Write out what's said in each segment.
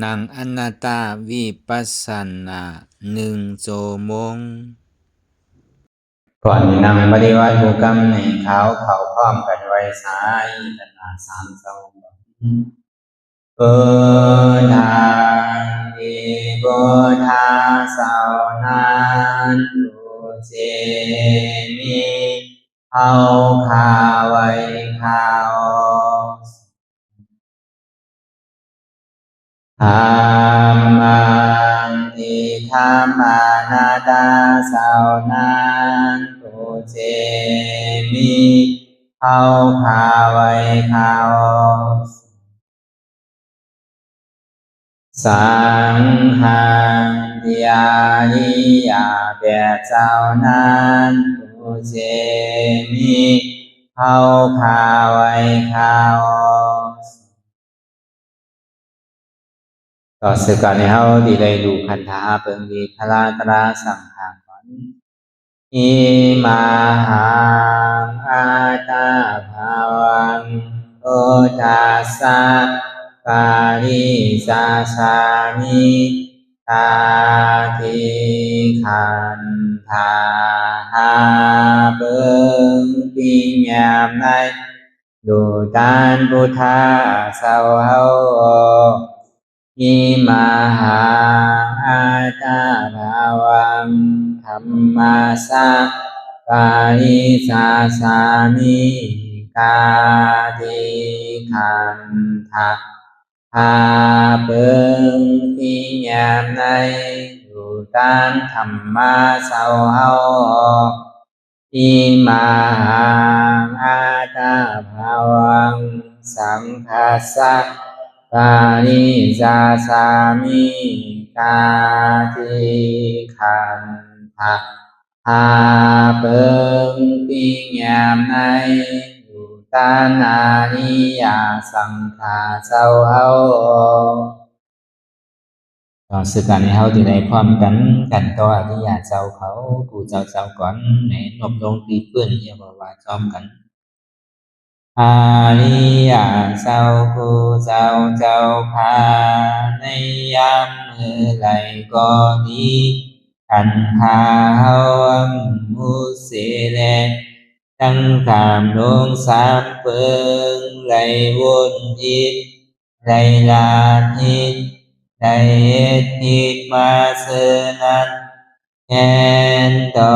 นั่งอนัตตาวิปัสสนา1 ชั่วโมงก่อนนั่งปฏิวัติบุกรรมในเขาพร้อมกันไว้สายขนาด3 ชั่วโมงพุทธังอิพุทธาสาวนาตุเจมิเอาคาไว้คาวธรรมังอิธรรมานาตาสาวนาตุเจมิเอาคาไว้คาวสังฆังยานิยาแบบเจ้านั้นตุเจมิเอาคาไว้คาวต่อสื่อการในเฮาดีเลยดูคันธาเปิงดีพลาตราสังขารก่อนอิมาหังอาตาภาวังโอทัสสะปาริสาสามิตาทิขันธาหาเปิงปิญญามในดูตานพุทธาสาวเฮาอิมาหังอาตาภาวังธัมมาสะปาริสาสามิกาทิขันธาหาเปิงปิญญามในดูตานธัมมาสาวเฮาอิมาหังอาตาภาวังสังฆัสสะปาริสาสามิกาทิขันธาหาเปิงปิญญามในดูตานานิยาสังฆาเจ้าเฮาต่อสื่อการในเฮาที่ได้พร้อมกันต่ออริยเจ้าเขากูเจ้าก่อนในนบลงตีเพื่อนอย่าบอกว่าซ้อมกันอาริยเจ้าผู้เจ้าพาในยามมือไหลก็ดีขันธาเฮามุเสเลตั้งขามลงสามเปิงไหลวนทิศไหลลาทิศไหลทิศมาเสนันแทนต่อ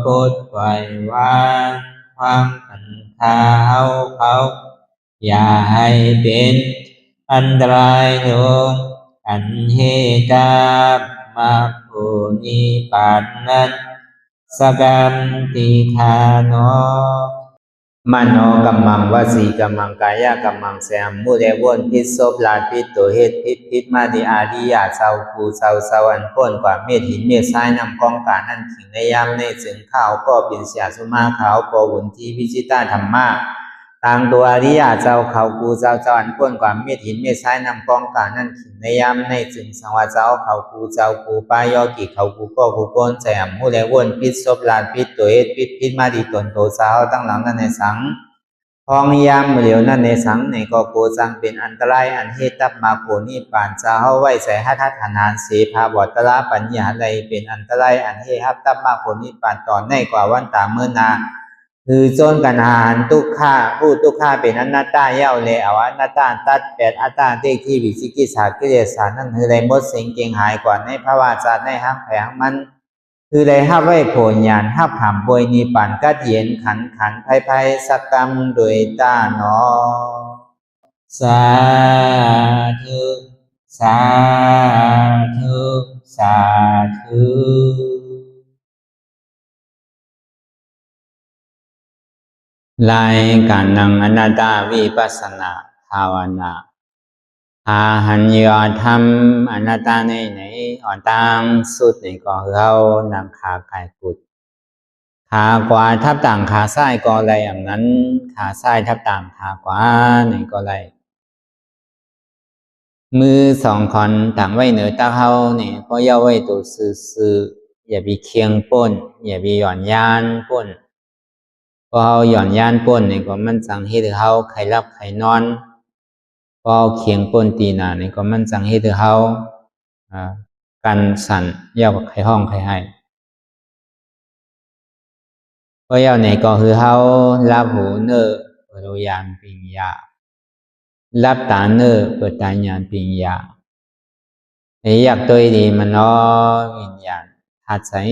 พุทธปล่อยวางความขันธาเฮาเขาอย่าให้เป็นอันตรายลงอันเหตามมาภูนิปานนั้นสกัมติทานมโนกัมมังวสีกัมมังกายะกัมมังแสมมุเรวนพิศพลาพิษตัวเหตุพิษมาดิอาริยาเศร้าภูเศร้าอันพ้นกว่าเม็ดหินเม็ดทรายนำกองการนั่นขิงในยามในจึงข้าวก็เป็นเสียสุมาขาวก็วุ่นที่วิจิตาธรรมะต่างตัวอริยาเจ้าเขากูเจ้าอันพ้นกว่าเม็ดหินเม็ดทรายนำกองการนั่นขิงในยามในจึงสังวาเจ้าเขากูเจ้ากูปายอกิเขากูก็กูโกนแสมมุเรวนพิศพลาพิษตัวเหตุพิษมาดิตนโตสาวตั้งหลังนั่นในสังพองยามเหลียวนั่นในสังในก็โกจังเป็นอันตรายอันเหตุตับมาโกนิปานจะเฮาไว้ใส่หัตถฐานานเสภาบตระปัญญาใดเป็นอันตรายอันเหตุตับมาโกนิปานตอนในกว่าวันตาเมื่อนาคือโจนกันหารทุกข้าผู้ทุกข้าเป็นอนัตตาเย้าเลยอวอนัตตาตัด8อัตตาเตที่วิสิกิสากิเลสานั่นคือได้หมดสิ่งเก่งหายก่อนในภาวะศาสตร์ในห้างแผงมันคือได้ห้าไว้โผญญาณห้าผามบวยนิปานกัดเย็นขันไพ่สักกรรมโดยตาหนอสาธุสาธุสาธุรายการนั่งอนัตตาวิปัสสนาภาวนาอาหันยอธรรมอนัตตาในอ่อนตังสุดในก็เรานำขาไก่กุดขาขวาทับต่างขาซ้ายก็อะไรอย่างนั้นขาซ้ายทับต่างขาขวาในก็อะไรมือ2 คนต่างไว้เหนือตาเขาเนี่ยก็ย่อไว้ตัวซื่ออย่าไปเคียงป้นอย่าไปหย่อนยานป้นพอเขาหย่อนยานป้นเนี่ยก็มันสั่งให้เขาใครรับใครนอนพ พอเคียงปนตีหนานี่ก็มันจังเฮ็ดให้เฮากันสั่นยาวกับใครห้องใครให้ก็ยาวไหนก็คือเฮารับหูเนอเปิดยานปิญญารับตาเนอเปิดตาญาณปิญญาไอ้อยากตัวดีมันน้อวิญญาณถัดใส่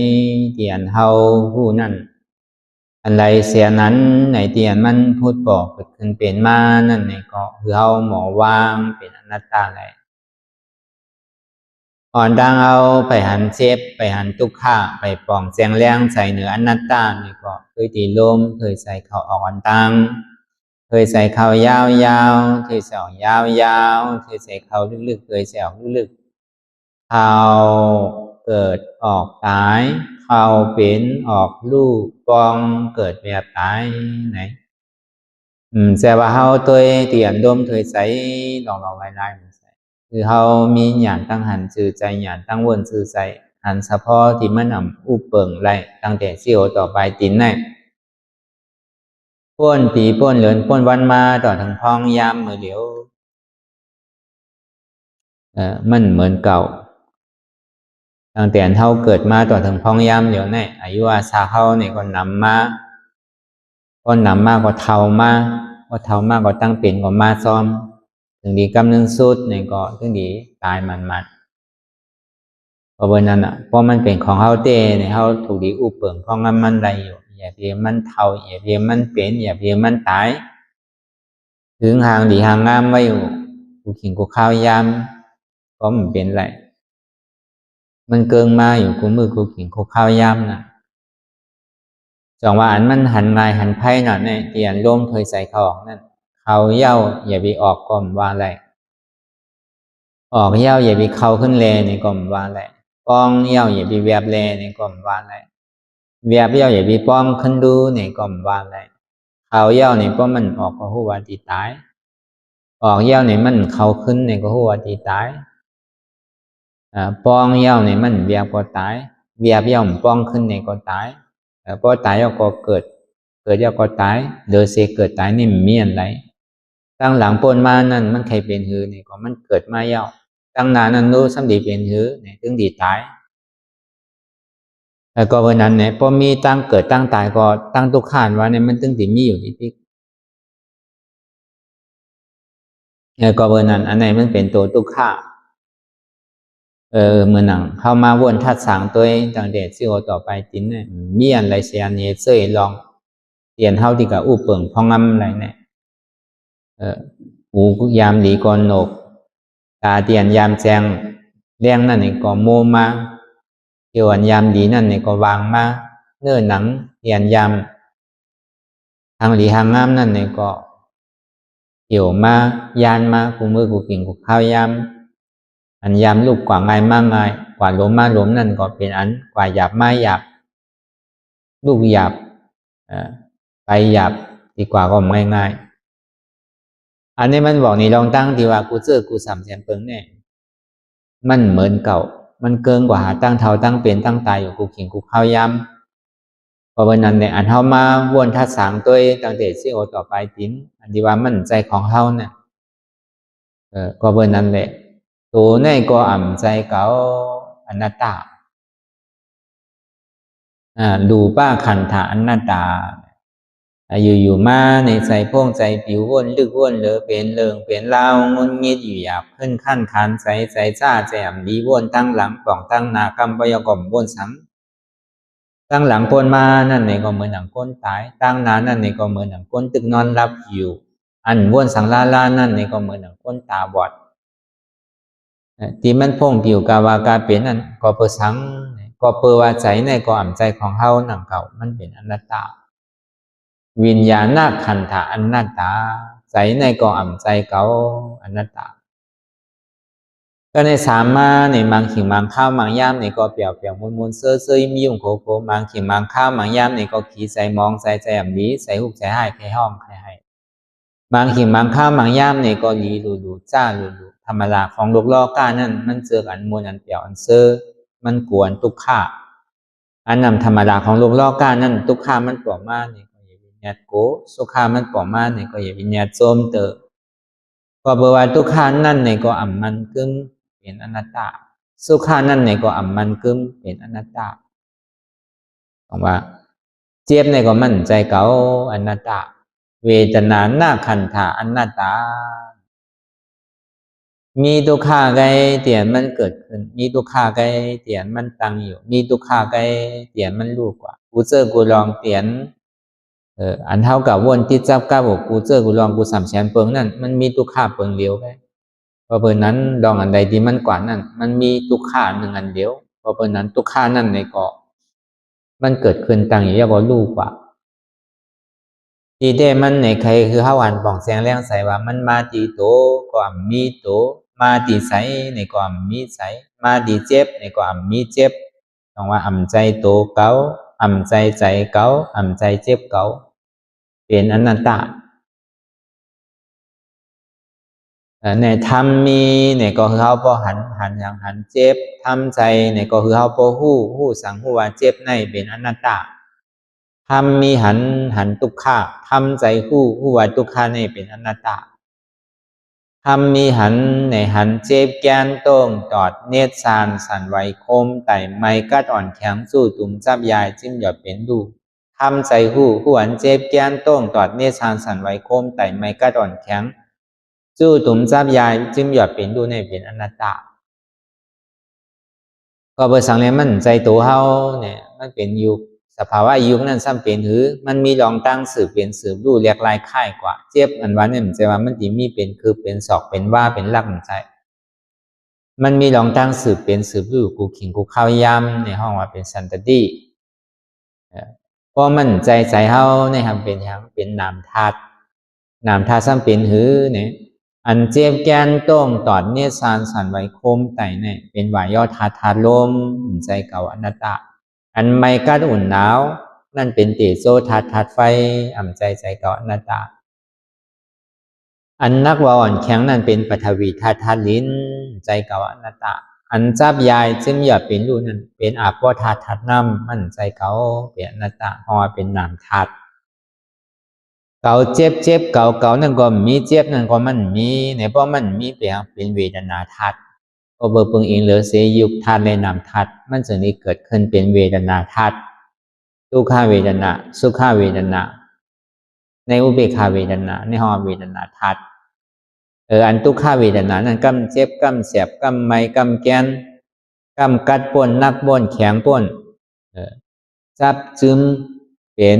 เตียนเฮาผู้นั่นอันไรเสียนั้นในเตียนมันพูดบอกเกิดขึ้นเป็นมานั่นในก็คือเฮาหมอวางเป็นอนัตตาไรอ่อนดังเอาไปหันเชฟไปหันตุกข้าไปปองแจงแรงใส่เหนืออนัตตานี่ก็เคยตีลมเคยใส่เข่าออกอันตังเคยใส่เข่ายาวๆเคยใส่ยาวๆเคยใส่เข่าลึกๆเคยใส่ออกลึกๆเข่าเกิดออกตายเข่าเป็นออกลูกปองเกิดแบบตายไหนแต่ว่าเฮาตัวเตียนดมเคยใส่ลองๆไล่ๆคือเฮามีหยานตั้งหันสื่อใจหยานตั้งวนสื่อใจหันเฉพาะที่มันอุเปิงไรตั้งแต่เสี่ยวต่อไปตินแน่ป้นปีป้นเหลือนป้นวันมาต่อทางพองยามมือเหลียวมันเหมือนเก่าตั้งแต่เฮาเกิดมาต่อทางพองยามเหลียวแน่อายุอาสาเฮาเนี่ยก็นำมาก็เท่ามากก็เท่ามากก็ตั้งเป็นก็มาซ้อมถึงดีกำนึงสุดเนี่ยก็ถึงดีตายมันเพราะว่านั้นเพราะมันเป็นของเฮาเต้เนี่ยเฮาถูกดีอุเปิงเพราะงั้นมันได้อยู่อย่าเพียงมันเท่าอย่าเพียงมันเป็นอย่าเพียงมันตายถึงห่างดีห่างงามไว้อยู่กูขิงกูข้าวยามก็มันเป็นไรมันเกิงมาอยู่กูมือกูขิงกูข้าวยามน่ะจังว่าอันมันหันงายหันไพ่น่ะเนี่ยเตียนร่มเคยใส่เขาออกนั่นเขาเย้าอย่าไปออกก่อมว่าอะไรออกเย้าอย่าไปเข้าขึ้นแลในก่อมว่าอะไรป้องเย้าอย่าไปแวบแลในก่อมว่าอะไรแวบเย้าอย่าไปป้อมขึ้นดูในก่อมว่าอะไรเขาเย้าในป้อมมันออกก็หัวตีตายออกเย้าในมันเข้าขึ้นในก็หัวตีตายป้องเย้าในมันแวบก็ตายแวบเย้ามันป้องขึ้นในก็ตายพอตายก็เกิดเย้าก็ตายเดือเสเกิดตายนี่มันมีอะไรตั้งหลังปนมานั่นมันใครเป็นหือนี่ก็มันเกิดมาเย้าตั้งนานนั่นรู้ซ้ำดีเป็นหือเนี่ยถึงดีตายแล้วก็วันนั้นเนี่ยพอมีตั้งเกิดตั้งตายก็ตั้งตุกขานว่าเนี่ยมันถึงดีมีอยู่ที่แล้วก็วันนั้นอันไหนมันเป็นตัวตุกขาเมื่อหนังเข้ามาวนทัดสางตัวตั้งแต่ซิโอต่อไปจินเนี่ยมีอันไรเสียเนี่ยเสยลองเปลี่ยนเท่าที่กับอู้เปิงพองงำอะไรเนี่ยหูยามดีก่อนโหนกตาเตียนยามแจงเลี้ยงนั่นนี่ก็โมมาเกี่ยวอันยามดีนั่นนี่ก็วางมาเนื้อหนังเตียนยามทางดีทางงามนั่นนี่ก็เกี่ยวมายานมากูมือกูกิ่งกูข้าวยามอันยามลูกกว่าไงมากไงกว่าล้มมาล้มนั่นก็เป็นอันกว่าหยาบไม่หยาบลูกหยาบไปหยาบดีกว่าก็ง่ายๆอันนี้มันบอกนี่ลองตั้งที่ว่ากูเจอกูสามแสนเปิงเนี่ยมันเหมือนเก่ามันเกินกว่าหาตั้งเท่าตั้งเป็นตั้งตายอยู่กูขิงกูข้าวยำเพราะวันนั้นเนี่ยอันเฮามาวนทัดสางตัวตั้งแต่ซีโอต่อไปติ้นอันที่ว่ามันใจของเฮาเนี่ยก็วันนั้นแหละตัวในก็อ่ำใจเก่าอนัตตาดูป้าขันธาอนัตตาอยู่มาในใจพ่งใจผิววนลึกวนเหลือเป็นเลิงเป็นเล่างุนงิดอยู่หยาบขึ้นขั้นคันใจจ้าแจ่มดีวนตั้งหลังป่องตั้งนากำปยกรมวนสังตั้งหลังพ้นมานั่นในก็เหมือนหนังก้นตายตั้งนานนั่นในก็เหมือนหนังก้นตึกนอนรับอยู่อันวนสังลานั่นในก็เหมือนหนังก้นตาบอดที่มันพ่งผิวกาวากาเป็นนั่นก็เปิดสังก็เปิดว่าใจในก็อ่ำใจของเฮาหนังเก่ามันเป็นอนัตตาวิญญาณขันธะอนัตตาใจในก็อ่ำใจเก่าอนัตตาก็ในสามมาในมังขิงมังข้าวมังย่ามในก็เปียวเปียวมุนเซ่อเซ่อมียุ่งโคมังขิงมังข้าวมังย่ามในก็ขี่ใส่มองใส่ใจอ่ำดีใส่หุบใส่ให้ใครห้องใครให้มังขิงมังข้าวมังย่ามในก็ลีดูจ้าดูธรรมดาของโลกล้อก้านั่นมันเจออันมวลอันเปียวอันเซ่อมันกวนตุกข้าอันนำธรรมดาของโลกล้อก้านั่นตุกข้ามันปลอมมาเนี่ยก็อย่าวิญญาณโกสุข้ามันปลอมมาเนี่ยก็อย่าวิญญาณโจมเตอ ก็บอกว่าทุกขานั่นในก็อ่ำมันกึมเป็นอนัตตาสุขานั่นในก็อ่ำมันกึมเป็นอนัตตาบอกว่าเจ็บในก็มั่นใจเก่าอนัตตาเวทนาหน้าขันธาอนัตตามีทุกขาไกเตียนมันเกิดขึ้นมีทุกขาไกเตียนมันตั้งอยู่มีทุกขาไกเตียนมันรู้กว่ากูเจอกูลองเตียนอันเท่ากับวนที่จับก้าบอกกูเจอกูลองกูสามแสนเปิงนั่นมันมีทุกขาเปิงเดียวไปเพราะเปิงนั้นลองอันใดที่มันกว่านั้นมันมีทุกขาหนึ่งอันเดียวเพราะเปิงนั้นทุกขานั่นในเกาะมันเกิดขึ้นตั้งอยู่แล้วก็รู้กว่าที่ได้มันในใครคือห้าวันป่องแสงแรงใสว่ามันมาตีโตก็มีโตมาตีใสในก็มีใสมาตีเจ็บในก็มีเจ็บต้องว่าอ่ำใจโตเก่าอ่ำใจใจเก่าอ่ำใจเจ็บเก่าเป็นอนัตตาในธรรมมีในก็คือเขาพอหันอย่างหันเจ็บทำใจในก็คือเขาพอหู้สังหูว่าเจ็บในเป็นอนัตตาธรรมมีหันทุกขาทำใจหู้ว่าทุกขาในเป็นอนัตตาธรรมมีหันในหันเจ็บแกนต้งตอดเนตรสานสันไหวคมไต่ไม้กัดอ่อนแข็งสู้ตุ่มจับยายจิ้มหยอดเป็นดูทำใจหู้หันเจ็บแกนต้งตอดเนตรสานสันไหวคมไต่ไม้กัดอ่อนแข็งสู้ตุ่มจับยายจิ้มหยอดเป็นดูในเป็นอนัตตาก็เบอร์สังเรียนมันใจตัวเฮาเนี่ยมันเป็นยุคสภาวะยุคนั้นซ้ำเป็นหือมันมีรองตั้งสืบเป็นสืบดูเรียกลายค่ายกว่าเจ็บอันวันเนี่ยมันจะว่ามันดีมีเป็นคือเป็นศอกเป็นว่าเป็นลักใจมันมีรองตั้งสืบเป็นสืบดูกูขิงกูข้าวยำในห้องว่าเป็นสันตติเพราะมันใจเฮาเนี่ยทำเป็นอย่างเป็นนามธาตุนามธาตุซ้ำเป็นหือเนี่ยอันเจ็บแกนต้งตอดเนี่ยสานสันไว้โคมไตเนี่ยเป็นวายย่อธาตุลมใจเก่าอนัตตาอันไม่กัดอุ่นหนาวนั่นเป็นเตโซธาตุไฟอ่ำใจเก่าอนัตตาอันนักว่าอ่อนแข็งนั่นเป็นปฐวีธาตุลิ้นใจเก่าอนัตตาอันจับยายจึงอย่าเป็นรูนั่นเป็นอาโปธาตุน้ำมันใจเก่าเป็นอนัตตาเพราะว่าเป็นนามธาตุเก่าเจ็บเก่านั่นก็มีเจ็บนั่นก็มันมีในเพราะมันมีเป็นเวทนาธาตุก็เบอร์ปึงเองเหลือเสียยุคธาตุในนามธาตุมันจึงนี้เกิดขึ้นเป็นเวทนาธาตุทุกขเวทนาสุขเวทนาในอุเบกขาเวทนาในห้องเวทนาธาตุอันทุกขเวทนานั้นกำเจ็บกำเสียบกำไม้กำแกนกำกัดป่นนักป่นแข็งป่นจับจึมเป็น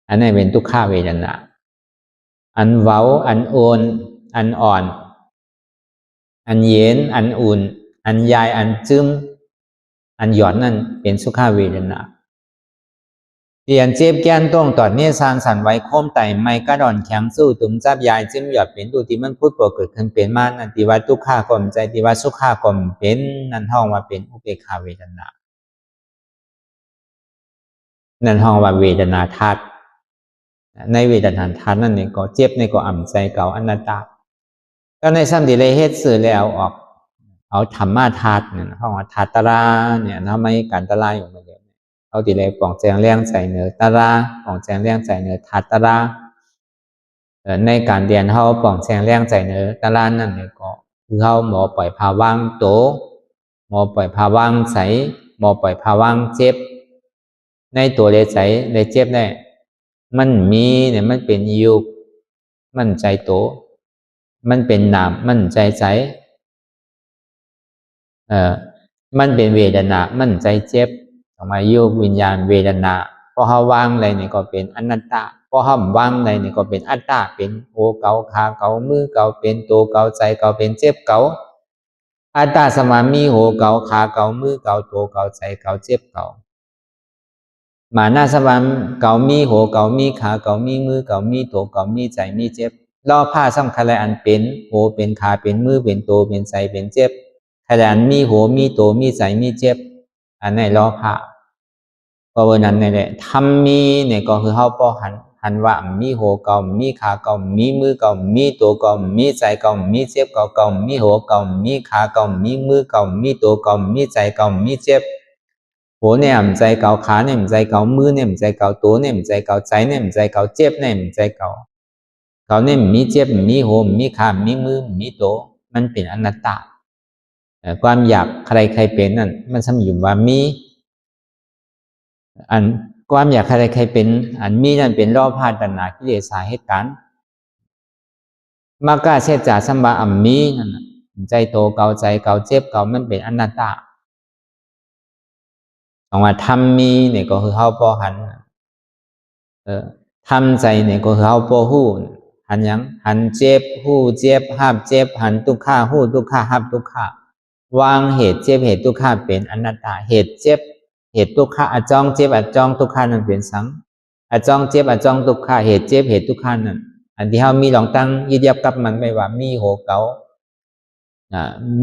อันนี้เป็นทุกขเวทนาอันเว้าอันโอนอันอ่อนอันเย็นอันอุ่นอันยายอันจึมอันหย่อนนั่นเป็นสุขเวทนาเตียนเจ็บแกนต้องตอดเนี่ยสานสันไว้โค้มไต่ไม่กระดอนแข็งสู้ตุ่มจับยายจึมหยอดเป็นดูที่มันพูดปกเกิดขึ้นเป็นมานั่นที่ว่าทุกขาก่อมใจที่ว่าสุขาก่อมเป็นนั่นห้องว่าเป็นอุเบกขาเวทนานั่นห้องว่าเวทนาธาตุในเวทนาธาตุนั่นเนี่ยก็เจ็บในก็อ่ำใจเก่าอนัตตาก็ในซ้ำที่เลยเฮ็ดสื่อแล้วออกเอาธรรมะธาตุเนี่ยห้องว่าธาตุตราเนี่ยทำไมการตราอยู่มาเดียวเอาที่เลยป่องแจงเลี้ยงใจเนื้อตราป่องแจงเลี้ยงใจเนื้อธาตุตราในการเรียนเขาป่องแจงเลี้ยงใจเนื้อตรานั่นเนี่ยก็คือเขาหมอปล่อยภาวังโตหมอปล่อยภาวังใสหมอปล่อยภาวังเจ็บในตัวเลยใสเลยเจ็บได้มันมีเนี่ยมันเป็นยุคมันใจโตมันเป็นนามมันใจใสมันเป็นเวทนามันใจเจ็บออกมาโยกวิญญาณเวทนาพอเขาว่างอะไรเนี่ยก็เป็นอนัตตาพอเขาว่างอะไรเนี่ยก็เป็นอัตตาเป็นโอเกาขาเกามือเกาเป็นตัวเกาใจเกาเป็นเจ็บเกาอัตตาสมามีโหเกาขาเกามือเกาตัวเกาใจเกาเจ็บเกามาหน้าสมาเกามีโหเกามีขาเกามีมือเกามีตัวเกามีใจมีเจ็บล่อผ้าสำคัญอะไรอันเป็นโหเป็นขาเป็นมือเป็นตัวเป็นใจเป็นเจ็บขยันมีโหมีโตมีใจมีเจ็บอันในล้อผ้าเพราะว่านั้นนี่แหละทำมีเนี่ยก็คือเขาป้อหันว่ามีโหเก่ามีขาเก่ามีมือเก่ามีตัวเก่ามีใจเก่ามีเจ็บเก่ามีโหเก่ามีขาเก่ามีมือเก่ามีตัวเก่ามีใจเก่ามีเจ็บโหเนี่ยมันใจเก่าขาเนี่ยมันใจเก่ามือเนี่ยมันใจเก่าตัวเนี่ยมันใจเก่าใจเนี่ยมันใจเก่าเจ็บเนี่ยมันใจเก่า เขาเนี่ยมีเจ็บมีโหมมีขามีมือมีโตมันเป็นอนัตตาความอยากใครเป็นนั่นมันสมอยู่ว่ามีอันความอยากใครเป็นอันมีนั่นเป็นรอบพาตัณหากิเลสสาเหตุการมากาเสจาสัมมาอัมมีนั่นใจโตเก่าใจเก่าเจ็บเก่ามันเป็นอนัตตาของว่าธรรมมีเนี่ยก็คือเฮาพอหันทำใจเนี่ยก็คือเฮาพอฮู้หันยังหันเจ็บฮู้เจ็บห้ามเจ็บหันทุกขาฮู้ทุกขาห้ามทุกขาวางเหตุเจ็บเหตุทุกขาเป็นอนัตตาเหตุเจ็บเหตุทุกขาอจองเจ็บอจองทุกขานั่นเป็นสังอจองเจ็บอจองทุกขาเหตุเจ็บเหตุทุกขานั่นอันที่เฮามีลองตั้งยึดยับกับมันไม่ว่ามีโหเก่า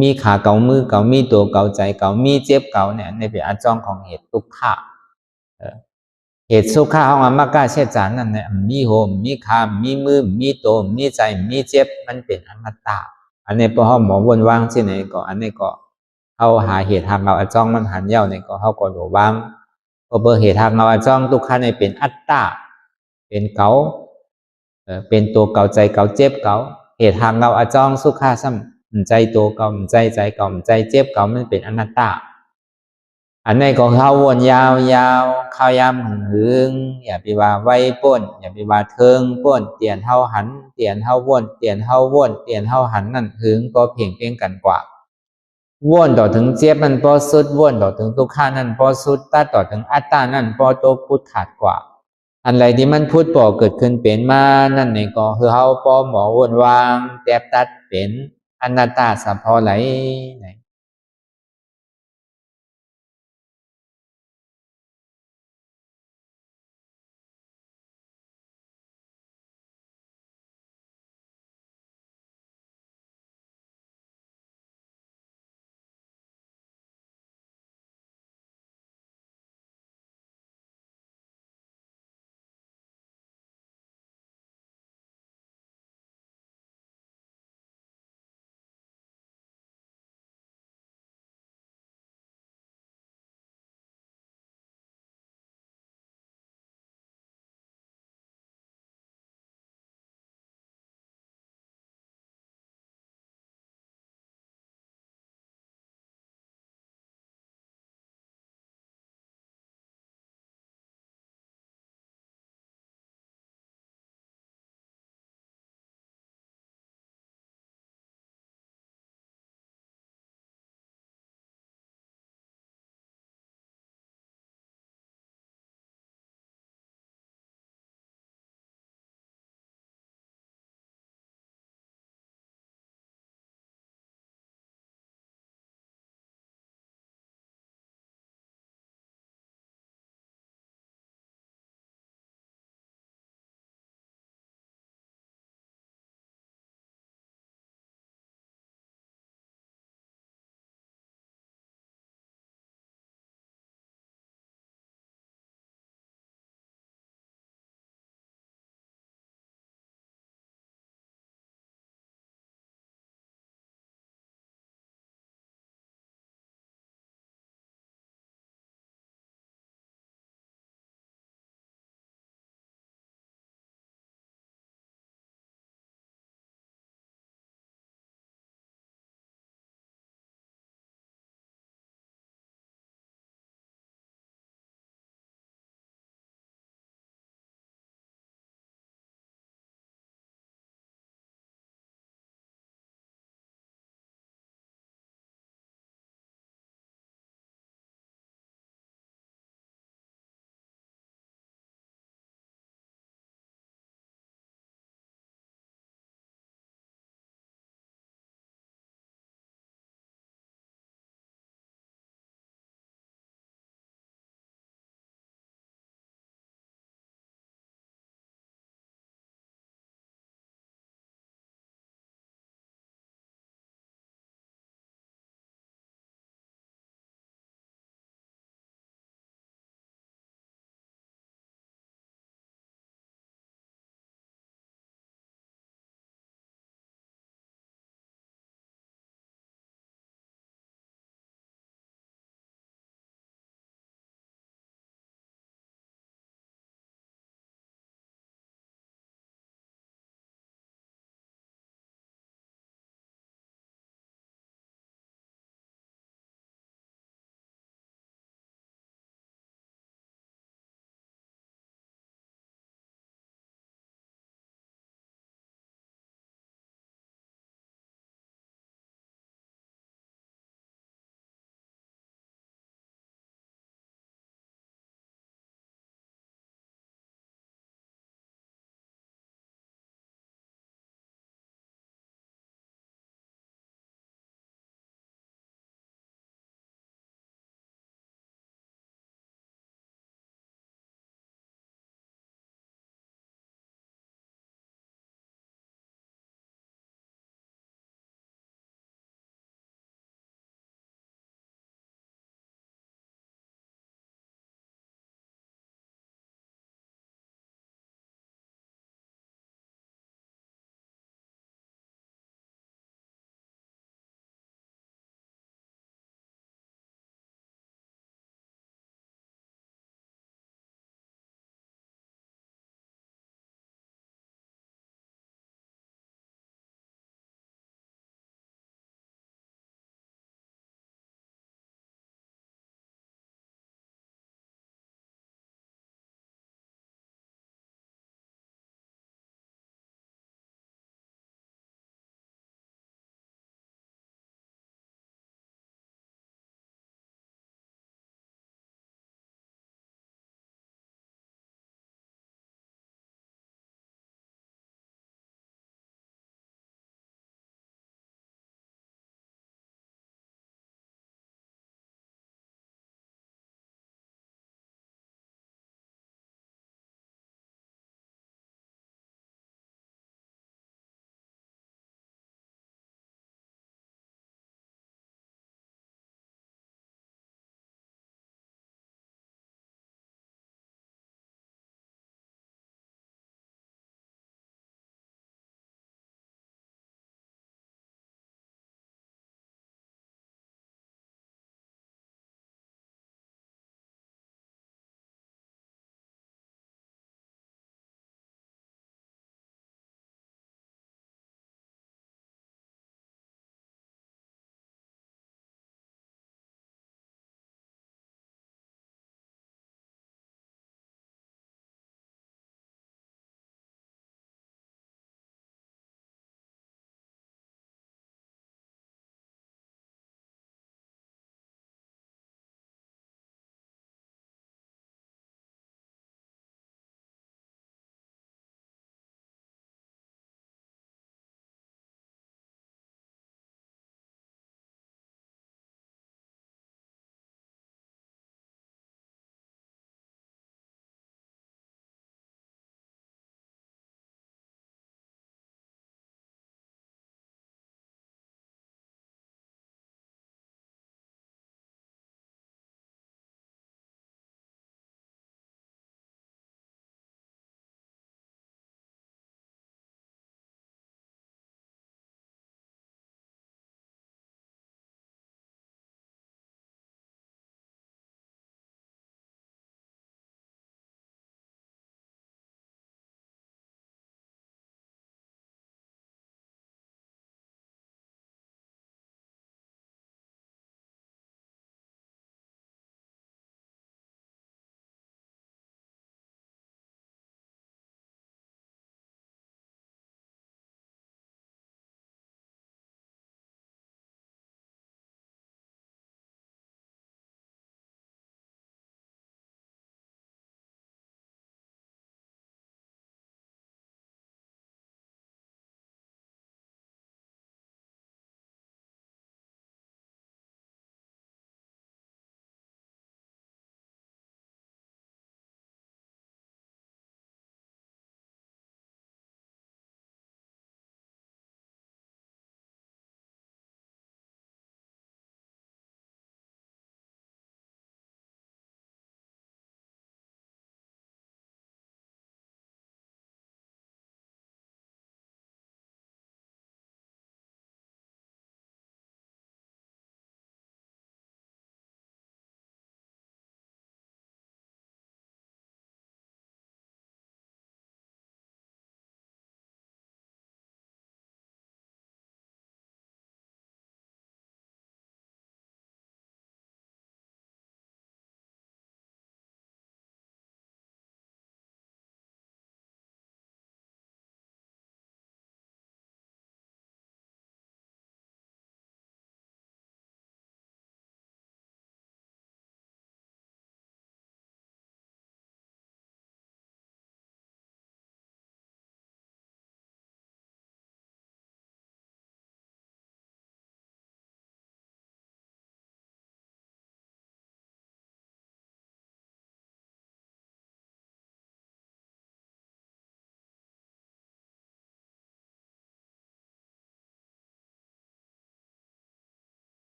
มีขาเก่ามือเก่ามีตัวเก่าใจเก่ามีเจ็บเก่าเนี่ยในเป็นอจองของเหตุทุกขาเหตุสุขาของอมากาเชจานั่นเนี่ยมีโหมมีขามีมือมีตัวมีใจมีเจ็บมันเป็นอนัตตาอันนี้พอเฮาหมอวนวางที่ไหนก็อันนี้ก็เฮาหาเหตุทางเราอจ้องมันหันเย้าเนี่ยก็เฮาก็โดวางพอเบอร์เหตุทางเราอจ้องทุกขันในเป็นอัตตาเป็นเก่าเป็นตัวเก่าใจเก่าเจ็บเก่าเหตุทางเราอจ้องสุขาซ้ำใจตัวเก่าใจเก่าใจเจ็บเก่ามันเป็นอนัตตาอันนี้ก็เข้าวนยาวเข้ายามหึงอย่าไปว่าไว้ป้นอย่าไปว่าเทิงป้นเตียนเฮาหันเตียนเฮาวนเตียนเฮาวนเตียนเฮาหันนั่นหึงก็เพ่งเพ่งกันกว่าวนต่อถึงเจ็บมันพอสุดวนต่อถึงทุกขานั่นพอสุดตัดต่อถึงอัตตานั่นพอตัวพุทธขาดกว่าอันไรที่มันพูดปอเกิดขึ้นเป็นมานั่นนี่ก็คือเฮาปอหมอวนวางแตบตัดเป็นอนัตตาสัพพอไหล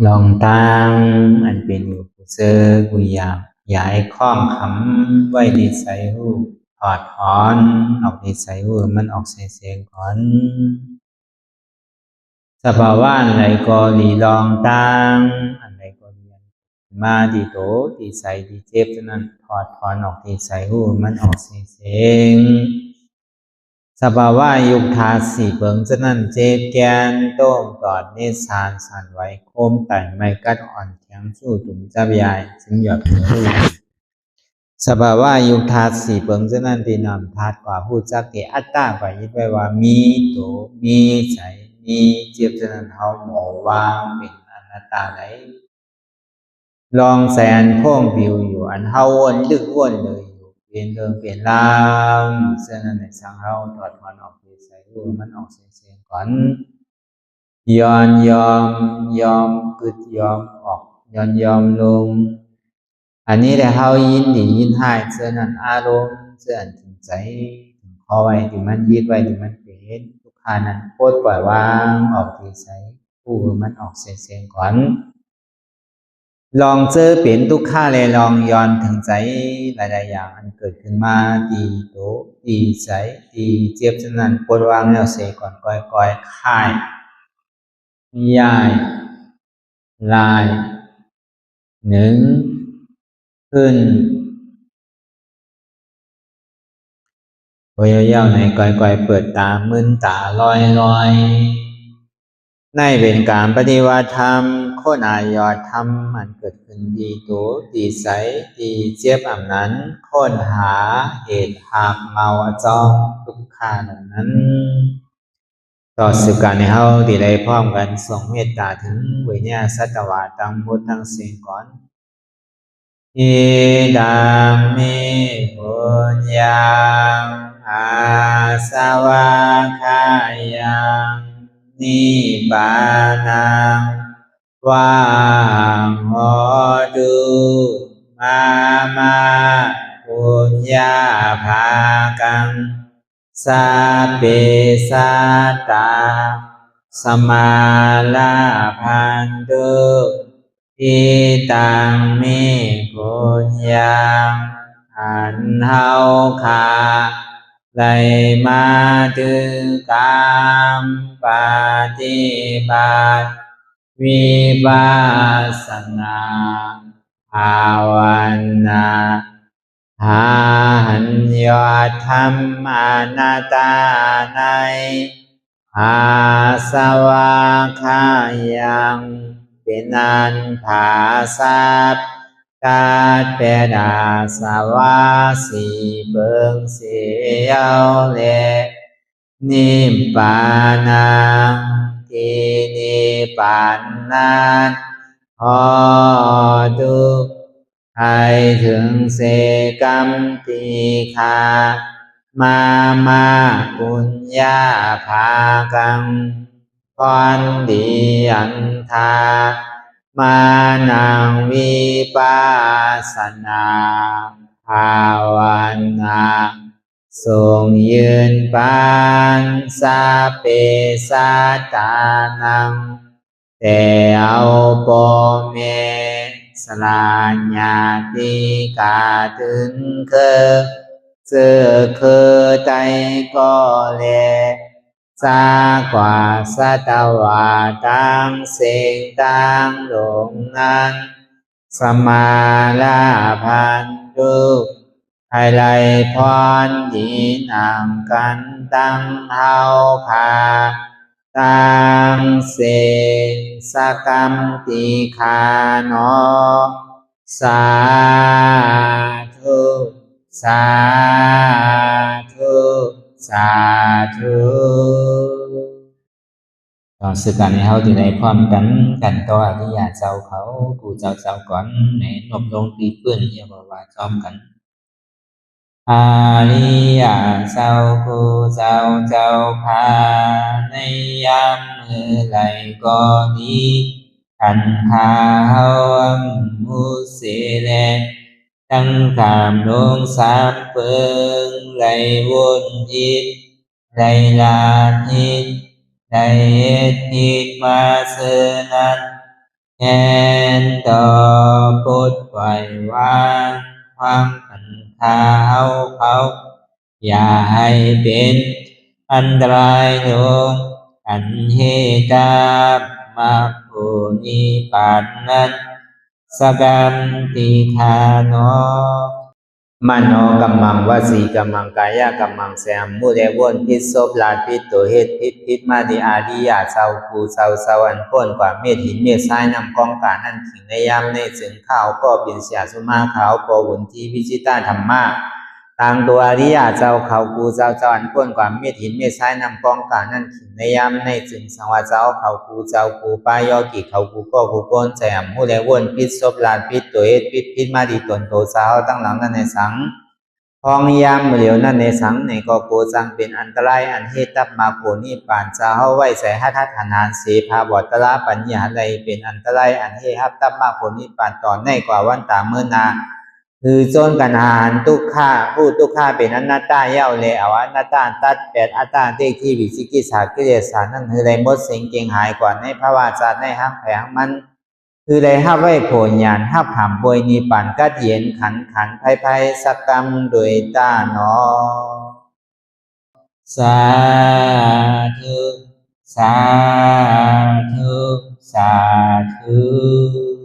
ลองตั้งอันเป็นอยู่ผู้เจอกุยอยากย้ายข้องคำไว้ในใส่หูถอดถอนออกในใส่หูมันออกเสียงก่อนสภาวะอะไรก็หลีลองตั้งอันใดก็เรียนมาดีโตดีใส่ดีเจ็บฉะนั้นถอดถอนออกที่ใส่หูมันออกเสียงสภาวะยุคทาสีเบิงฉะนั้นเจ็บแกนโต้งตอดนิสานสั่นไหวโคมไต่ไม่กัดอ่อนแข็งสู้ตุ่มจับยายจึงหยอดหูสภาวะยุคทาสีเบิงฉะนั้นที่นำทาดกว่าผู้จักที่อัตตาไปยึดไว้ว่ามีโตมีใจมีเจ็บฉะนั้นเขาหมอวางเป็นอนัตตาไหนลองแสนพ่งบิวอยู่อันเฮาวนลึกวนเลยอยู่เปลี่ยนเดิมเปลี่ยนราวอยู่เส้นนั้นในสังเฮาถอดถอนออกไปใส่รูมันออกเสียงก่อนย้อนยอมกึดยอมออกย้อนยอมลงอันนี้แต่เฮายินดียินหายเส้นนั้นอารมณ์เส้นถึงใจถึงคอไว้ที่มันยึดไว้ที่มันเป็นทุกขานั้นโคตรปล่อยวางออกที่ใส่ผู้มันออกเสียงก่อนลองเจอเป็นทุกข้าเลยลองย้อนถึงใจหลายๆอย่างอันเกิดขึ้นมาดีโตดีใจดีเจ็บฉะนั้นปลดวางแล้วเสก่อนก้อยค่ายย้ายลายหนึ่งขึ้นโอยเย้าในก้อยเปิดตามึนตาลอยในเป็นการปฏิวัติธรรมโคณายอดธรรมมันเกิดขึ้นดีโตดีใสดีเจ็บอันนั้นค้นหาเหตุหากเมาจอมทุกขานั้นต่อสืบการในเฮาที่ได้พร้อมกันส่งเมตตาถึงวิญญาสัตวาทั้งหมดทั้งสิ้นก่อนอิดังมิปุญญังอาสวะคายังนิบานังวังโหตุมาปุญญาภากังสัพเพสัตตาสมาลาภันตุอิตังมิปุญญังอันเฮาคาได้มาถึงกรรมปฏิบัติวิปัสสนาภาวนาหันยอดธรรมอนัตตาในอาสวะคายังเป็นอันผาสัพกาดเปดาสวะสีเบิงเสียวเลนิพพานังที่นิพพานนั้นพอทุกให้ถึงเสกรรมติคามาปุญญาภากังพรดีอันทามานังวิปัสสนาภาวนาทรงยืนปานสัพเพสัตตานังแต่เอาปเมสลาญาติกาถึงเจอคือใจก็เลซากว่าสัตวาตังเสงตังหลงนั้นสมาลาพันตุไห้ไลพรดีนามกันตั้งเฮาพาตังเสสกรรมติคานอสาธุสาธุสาธุต่อสืบการในเฮาที่ได้พร้อมกันต่ออริยเจ้าเขากูเจ้าก่อนในนบลงตีเพื่อนเรียกว่าจอมกันอาริยเจ้าผู้เจ้าพาในยามมือไหลก็ดีขันขาเฮามุเสเลตั้งขามลงสามเปิงไหลวนทิศไหลลาทิศไหลทิศมาเสนัน แทนต่อพุทธปล่อยวางความขันธาเอาเขาอย่าให้เป็นอันตรายหนงอันเหตามมาภูนิปานนั้นสกันติทานโนมโนกัมมังวสีกัมมังกายกัมมังแสมมุเรวนพิษโสบลาพิษตัวเหตุพิษมาดิอาดิยาเศร้าภูเศร้าสวรรค์พ้นกว่าเมฆหินเมฆทรายนำกองการนั่นขิงในยามในสึงข้าวก็เป็นเสียสุมาขาวก็วุนที่วิจิตาธรรมะต่างตัวอริยาเจ้าเขากูเจ้าจอนพ้นกว่าเมฆหินเมฆทรายนำกองการนั่นขิงในยามในสึงสังวาเจ้าเขากูเจ้ากูปายอกิเขากูก็กูโกนแสมมุเรวนพิษโสบลาพิษตัวเหตุพิษมาดิตนโตสาวตั้งหลังนั่นในสังพองยามเหลียวนั่นในสังในก็โกจังเป็นอันตรายอันเหตุตับมาโผนิปานจะเฮาไว้ใส่หัตถฐานเสภาบตระปัญญาใดเป็นอันตรายอันเหตุตับมาโผนิปานต่อในกว่าวันตาเมื่อนาคือโจนกันหารทุกข้าผู้ทุกข้าเป็นอนัตตาเย้าเลยอวอนัตตาตัดแปดอัตตาเทกที่วิสิกิสากิเลสานั่นคือได้หมดสิ่งเก่งหายกว่าในภาวะศาสตร์ในห้างแผงมันคือได้ห้าไว้โผญญาณห้าผามบวยนิปันกัดเย็นขันไพ่สักกรรมโดยตาหนอสาธุสาธุสาธุ